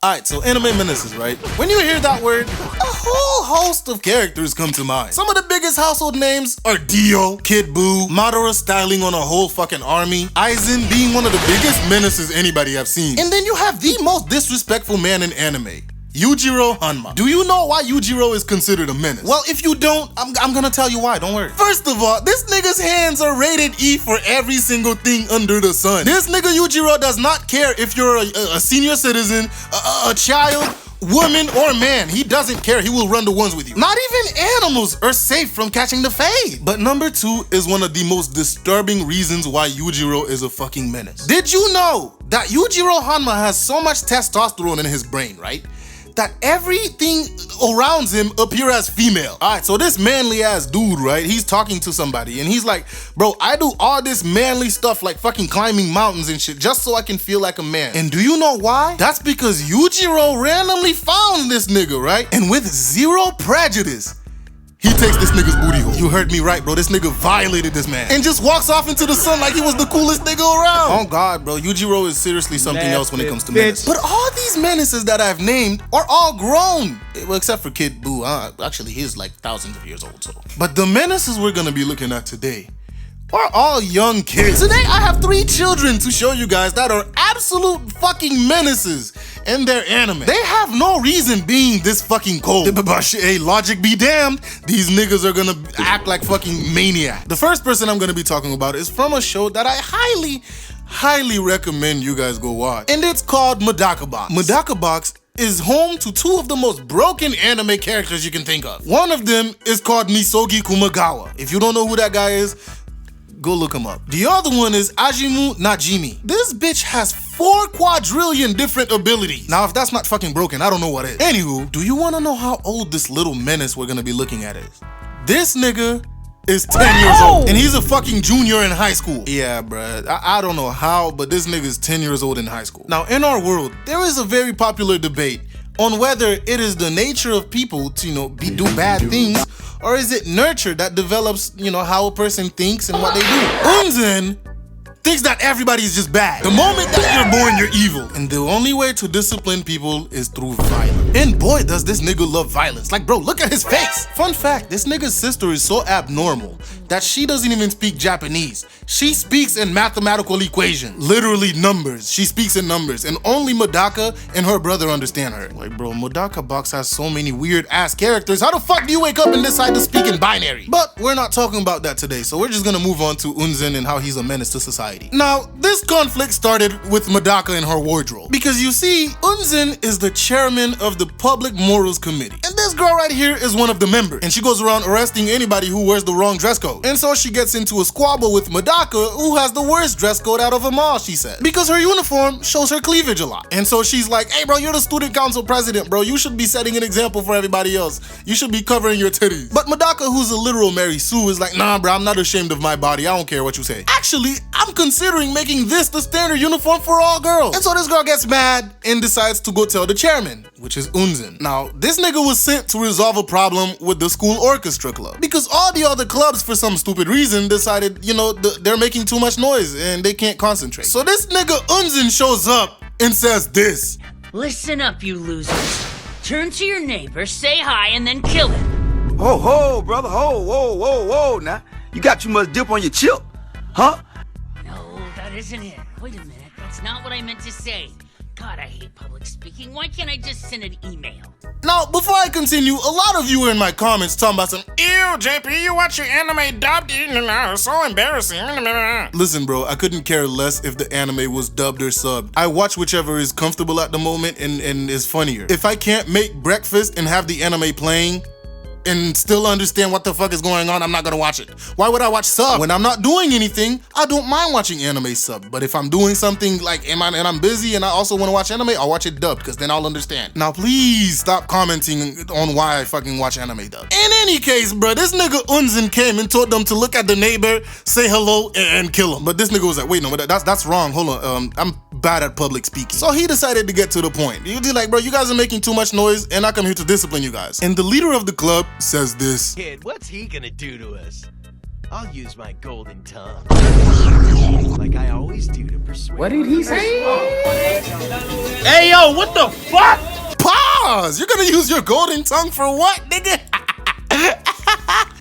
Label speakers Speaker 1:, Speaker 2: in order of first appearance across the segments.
Speaker 1: Alright, so anime menaces, right? When you hear that word, a whole host of characters come to mind. Some of the biggest household names are Dio, Kid Buu, Madara styling on a whole fucking army, Aizen being one of the biggest menaces anybody have seen. And then you have the most disrespectful man in anime, Yujiro Hanma. Do you know why Yujiro is considered a menace? Well, if you don't, I'm gonna tell you why, don't worry. First of all, this nigga's hands are rated E for every single thing under the sun. This nigga Yujiro does not care if you're a senior citizen, a child, woman, or man. He doesn't care, he will run the ones with you. Not even animals are safe from catching the fade. But number 2 is one of the most disturbing reasons why Yujiro is a fucking menace. Did you know that Yujiro Hanma has so much testosterone in his brain, right? That everything around him appear as female. All right, so this manly ass dude, right? He's talking to somebody and he's like, bro, I do all this manly stuff like fucking climbing mountains and shit just so I can feel like a man. And do you know why? That's because Yujiro randomly found this nigga, right? And with zero prejudice, he takes this nigga's booty hole. You heard me right, bro. This nigga violated this man and just walks off into the sun like he was the coolest nigga around. Oh God, bro. Yujiro is seriously something else when it comes to menace. But all these menaces that I've named are all grown. Well, except for Kid Buu. Actually, he's like thousands of years old, so. But the menaces we're gonna be looking at today are all young kids. Today, I have 3 children to show you guys that are absolute fucking menaces in their anime. They have no reason being this fucking cold. But hey, logic be damned, these niggas are gonna act like fucking maniac. The first person I'm gonna be talking about is from a show that I highly recommend you guys go watch. And it's called Medaka Box. Medaka Box is home to 2 of the most broken anime characters you can think of. One of them is called Misogi Kumagawa. If you don't know who that guy is, go look him up. The other one is Ajimu Najimi. This bitch has 4 quadrillion different abilities. Now, if that's not fucking broken, I don't know what is. Anywho, do you want to know how old this little menace we're gonna be looking at is? This nigga is 10 years old, and he's a fucking junior in high school. Yeah, bruh, I don't know how, but this nigga's 10 years old in high school. Now, in our world, there is a very popular debate on whether it is the nature of people to, do bad things, or is it nurture that develops, how a person thinks and what they do. Unzen thinks that everybody is just bad. The moment that you're born, you're evil. And the only way to discipline people is through violence. And boy, does this nigga love violence. Like, bro, look at his face. Fun fact, this nigga's sister is so abnormal that she doesn't even speak Japanese. She speaks in mathematical equations, literally numbers. She speaks in numbers, and only Medaka and her brother understand her. Like, bro, Medaka Box has so many weird ass characters. How the fuck do you wake up and decide to speak in binary? But we're not talking about that today, so we're just gonna move on to Unzen and how he's a menace to society. Now, this conflict started with Medaka and her wardrobe. Because you see, Unzen is the chairman of the Public Morals Committee. And this girl right here is one of the members. And she goes around arresting anybody who wears the wrong dress code. And so she gets into a squabble with Medaka, who has the worst dress code out of them all, she said. Because her uniform shows her cleavage a lot. And so she's like, hey bro, you're the student council president, bro. You should be setting an example for everybody else. You should be covering your titties. But Medaka, who's a literal Mary Sue, is like, nah bro, I'm not ashamed of my body. I don't care what you say. Actually, I'm considering making this the standard uniform for all girls. And so this girl gets mad and decides to go tell the chairman, which is Unzen. Now, this nigga was sent to resolve a problem with the school orchestra club. Because all the other clubs, for some stupid reason, decided, they're making too much noise and they can't concentrate. So this nigga Unzen shows up and says this.
Speaker 2: Listen up, you losers. Turn to your neighbor, say hi, and then kill him.
Speaker 3: Ho, brother, whoa, now. You got too much dip on your chip, huh?
Speaker 2: No, that isn't it. Wait a minute, that's not what I meant to say. God, I hate public speaking. Why can't I just send an email?
Speaker 1: Now, before I continue, a lot of you were in my comments talking about some, ew, JP, you watch your anime dubbed? It's so embarrassing. Listen, bro, I couldn't care less if the anime was dubbed or subbed. I watch whichever is comfortable at the moment and is funnier. If I can't make breakfast and have the anime playing and still understand what the fuck is going on, I'm not gonna watch it. Why would I watch sub? When I'm not doing anything, I don't mind watching anime sub. But if I'm doing something like, and I'm busy and I also wanna watch anime, I'll watch it dubbed, because then I'll understand. Now please stop commenting on why I fucking watch anime dubbed. In any case, bro, this nigga Unzen came and told them to look at the neighbor, say hello, and kill him. But this nigga was like, wait, no, that's wrong, hold on, I'm bad at public speaking. So he decided to get to the point. He's like, bro, you guys are making too much noise and I come here to discipline you guys. And the leader of the club says this.
Speaker 4: Kid, what's he gonna do to us? I'll use my golden tongue. Like I always do to persuade.
Speaker 5: What did he say?
Speaker 6: Hey, yo, what the fuck?
Speaker 1: Pause! You're gonna use your golden tongue for what, nigga?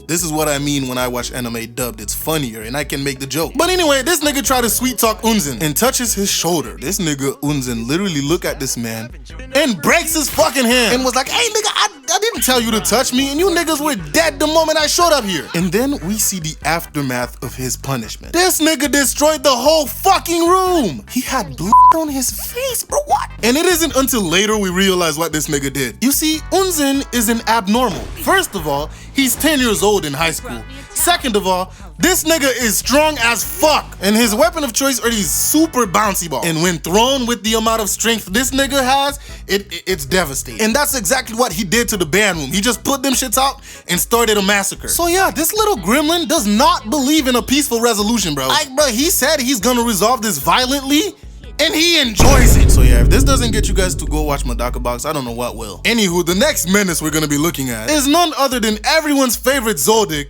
Speaker 1: This is what I mean when I watch anime dubbed. It's funnier and I can make the joke. But anyway, this nigga tried to sweet talk Unzen and touches his shoulder. This nigga Unzen literally look at this man and breaks his fucking hand and was like, hey nigga, I didn't tell you to touch me and you niggas were dead the moment I showed up here. And then we see the aftermath of his punishment. This nigga destroyed the whole fucking room. He had blood on his face, bro, what? And it isn't until later we realize what this nigga did. You see, Unzen is an abnormal. First of all, he's 10 years old in high school. Second of all, this nigga is strong as fuck. And his weapon of choice are these super bouncy balls. And when thrown with the amount of strength this nigga has, it's devastating. And that's exactly what he did to the band room. He just put them shits out and started a massacre. So yeah, this little gremlin does not believe in a peaceful resolution, bro. Like, bro, he said he's gonna resolve this violently, and he enjoys it. So yeah, if this doesn't get you guys to go watch Medaka Box, I don't know what will. Anywho, the next menace we're gonna be looking at is none other than everyone's favorite Zodiac,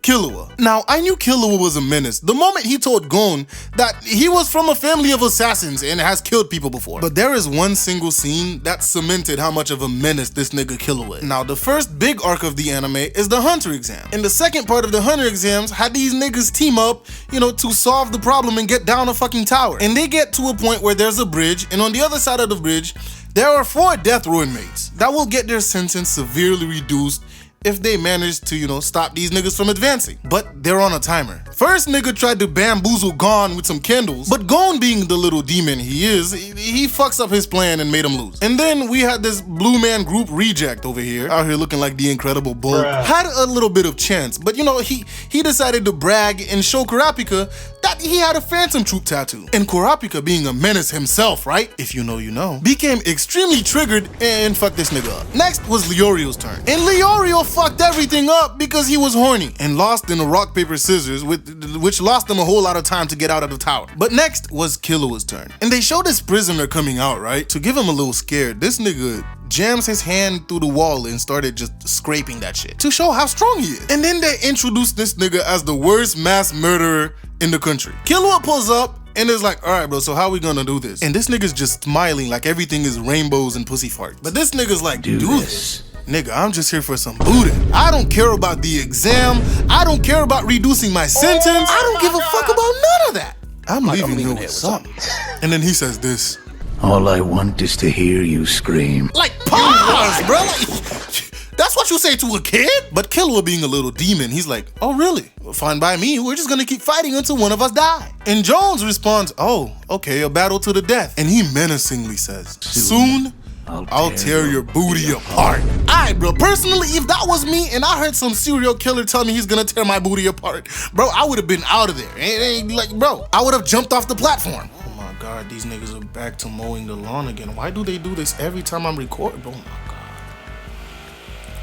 Speaker 1: Killua. Now, I knew Killua was a menace the moment he told Gon that he was from a family of assassins and has killed people before. But there is one single scene that cemented how much of a menace this nigga Killua is. Now, the first big arc of the anime is the Hunter exam. And the second part of the Hunter exams had these niggas team up, to solve the problem and get down a fucking tower. And they get to a point where there's a bridge, and on the other side of the bridge, there are 4 death row inmates that will get their sentence severely reduced if they manage to, stop these niggas from advancing. But they're on a timer. First nigga tried to bamboozle Gon with some candles, but Gon, being the little demon he is, he fucks up his plan and made him lose. And then we had this blue man group reject over here, out here looking like the Incredible Bull. Had a little bit of chance, but he decided to brag and show Kurapika that he had a Phantom Troop tattoo. And Kurapika, being a menace himself, right? If you know, you know, became extremely triggered and fucked this nigga up. Next was Leorio's turn. And Leorio fucked everything up because he was horny and lost in a rock, paper, scissors, which lost him a whole lot of time to get out of the tower. But next was Killua's turn. And they showed this prisoner coming out, right? To give him a little scared, this nigga jams his hand through the wall and started just scraping that shit to show how strong he is. And then they introduced this nigga as the worst mass murderer in the country. Killua pulls up and is like, all right, bro, so how we gonna do this? And this nigga's just smiling like everything is rainbows and pussy farts. But this nigga's like, do this. Nigga, I'm just here for some booty. I don't care about the exam. I don't care about reducing my sentence. I don't give a fuck about none of that. I'm leaving here with something. And then he says this.
Speaker 5: All I want is to hear you scream.
Speaker 1: Like, pause, bro. Like, that's what you say to a kid? But Killua, being a little demon, he's like, oh, really? Well, fine by me. We're just gonna keep fighting until one of us die. And Jones responds, oh, okay, a battle to the death. And he menacingly says, soon I'll tear your booty apart. Alright, bro, personally, if that was me and I heard some serial killer tell me he's gonna tear my booty apart, bro, I would have been out of there. Like, bro, I would have jumped off the platform. Oh my God, these niggas are back to mowing the lawn again. Why do they do this every time I'm recording? Oh my God.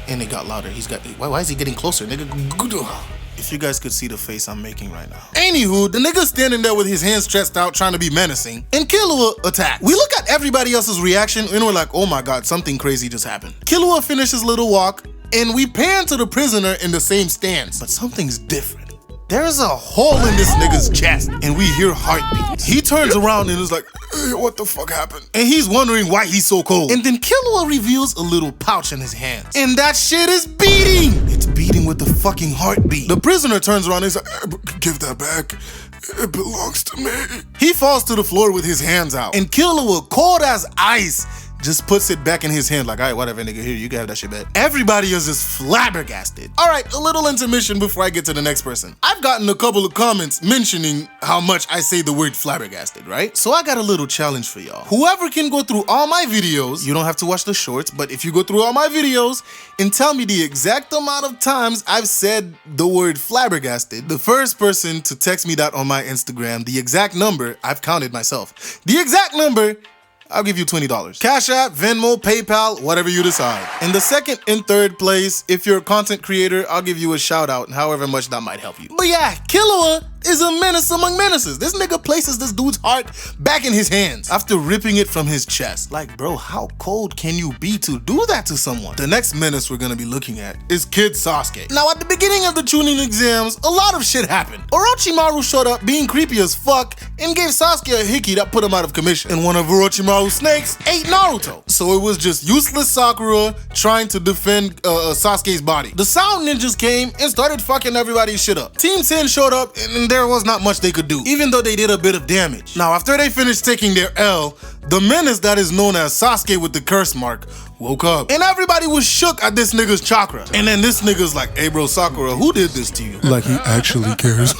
Speaker 1: And it got louder. Why is he getting closer, nigga? If you guys could see the face I'm making right now. Anywho, the nigga's standing there with his hands stretched out trying to be menacing, and Killua attacks. We look at everybody else's reaction and we're like, oh my God, something crazy just happened. Killua finishes his little walk and we pan to the prisoner in the same stance, but something's different. There's a hole in this nigga's chest and we hear heartbeats. He turns around and is like, hey, what the fuck happened? And he's wondering why he's so cold. And then Killua reveals a little pouch in his hands. And that shit is beating. It's beating with the fucking heartbeat. The prisoner turns around and he's like, give that back. It belongs to me. He falls to the floor with his hands out. And Killua, cold as ice, just puts it back in his hand like, all right, whatever, nigga, here, you can have that shit back. Everybody is just flabbergasted. All right, a little intermission before I get to the next person. I've gotten a couple of comments mentioning how much I say the word flabbergasted, right? So I got a little challenge for y'all. Whoever can go through all my videos, you don't have to watch the shorts, but if you go through all my videos and tell me the exact amount of times I've said the word flabbergasted, the first person to text me that on my Instagram, the exact number, I've counted myself, the exact number, I'll give you $20. Cash App, Venmo, PayPal, whatever you decide. In the second and third place, if you're a content creator, I'll give you a shout out, however much that might help you. But yeah, Killua is a menace among menaces. This nigga places this dude's heart back in his hands after ripping it from his chest. Like, bro, how cold can you be to do that to someone? The next menace we're gonna be looking at is Kid Sasuke. Now, at the beginning of the Chunin exams, a lot of shit happened. Orochimaru showed up being creepy as fuck and gave Sasuke a hickey that put him out of commission. And one of Orochimaru's snakes ate Naruto. So it was just useless Sakura trying to defend Sasuke's body. The Sound Ninjas came and started fucking everybody's shit up. Team 10 showed up and there was not much they could do, even though they did a bit of damage. Now, after they finished taking their L, the menace that is known as Sasuke with the curse mark woke up. And everybody was shook at this nigga's chakra. And then this nigga's like, hey bro, Sakura, who did this to you? Like he actually cares.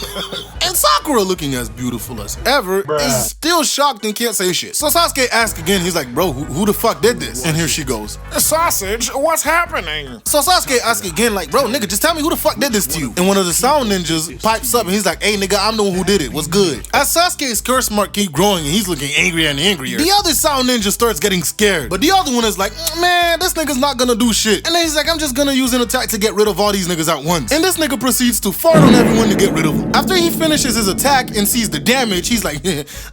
Speaker 1: And Sakura, looking as beautiful as ever, is still shocked and can't say shit. So Sasuke asks again, he's like, bro, who the fuck did this? And here she goes, sausage, what's happening? So Sasuke asks again, like, bro, nigga, just tell me who the fuck did this to you? And one of the Sound Ninjas pipes up and he's like, hey nigga, I'm the one who did it, what's good? As Sasuke's curse mark keep growing and he's looking angrier and angrier, the other Sound Ninja starts getting scared. But the other one is like, man, this nigga's not gonna do shit. And then he's like, I'm just gonna use an attack to get rid of all these niggas at once. And this nigga proceeds to fart on everyone to get rid of them. After he finishes his attack and sees the damage, he's like,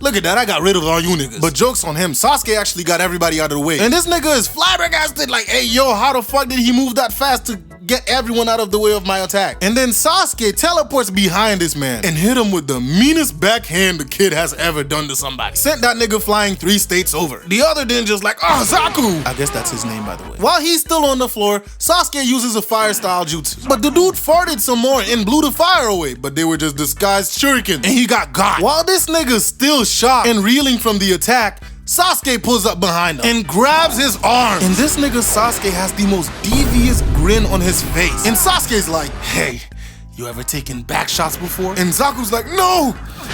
Speaker 1: look at that, I got rid of all you niggas. But joke's on him, Sasuke actually got everybody out of the way. And this nigga is flabbergasted like, hey yo, how the fuck did he move that fast to get everyone out of the way of my attack? And then Sasuke teleports behind this man and hit him with the meanest backhand the kid has ever done to somebody. Sent that nigga flying 3 states over. The other ninja's like, oh, Zaku! I guess that's his name, by the way. While he's still on the floor, Sasuke uses a fire style jutsu. But the dude farted some more and blew the fire away, but they were just disguised shurikens, and he got. While this nigga's still shocked and reeling from the attack, Sasuke pulls up behind him and grabs his arm. And this nigga Sasuke has the most devious grin on his face. And Sasuke's like, hey, you ever taken back shots before? And Zaku's like, no,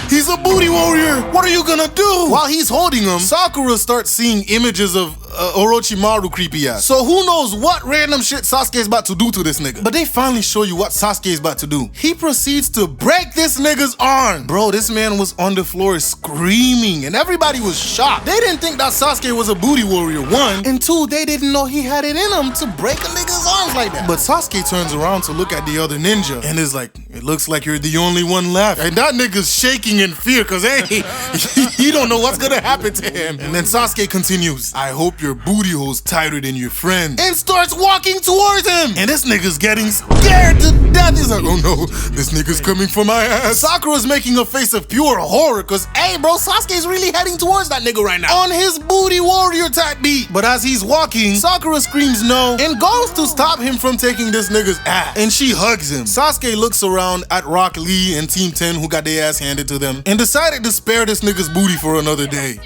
Speaker 1: he's a booty warrior. What are you gonna do? While he's holding him, Sakura starts seeing images of Orochimaru creepy ass. So who knows what random shit Sasuke's about to do to this nigga. But they finally show you what Sasuke's about to do. He proceeds to break this nigga's arm. Bro, this man was on the floor screaming and everybody was shocked. They didn't think that Sasuke was a booty warrior, 1. And 2, they didn't know he had it in him to break a nigga's arms like that. But Sasuke turns around to look at the other ninja and is like, it looks like you're the only one left. And that nigga's shaking in fear because, hey, he don't know what's gonna happen to him. And then Sasuke continues, I hope your booty hole's tighter than your friend. And starts walking towards him. And this nigga's getting scared to death. He's like, oh no, this nigga's coming for my ass. Sakura's making a face of pure horror because, hey bro, Sasuke's really heading towards that nigga right now on his booty warrior type beat. But as he's walking, Sakura screams no and goes to stop him from taking this nigga's ass. And she hugs him. Sasuke looks around at Rock Lee and Team 10 who got their ass handed to them and decided to spare this nigga's booty for another day.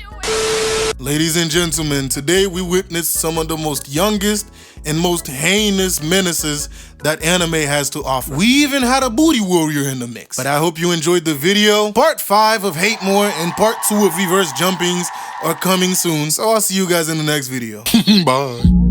Speaker 1: Ladies and gentlemen, today we witnessed some of the most youngest and most heinous menaces that anime has to offer. We even had a booty warrior in the mix. But I hope you enjoyed the video. Part 5 of Hate More and Part 2 of Reverse Jumpings are coming soon. So I'll see you guys in the next video. Bye.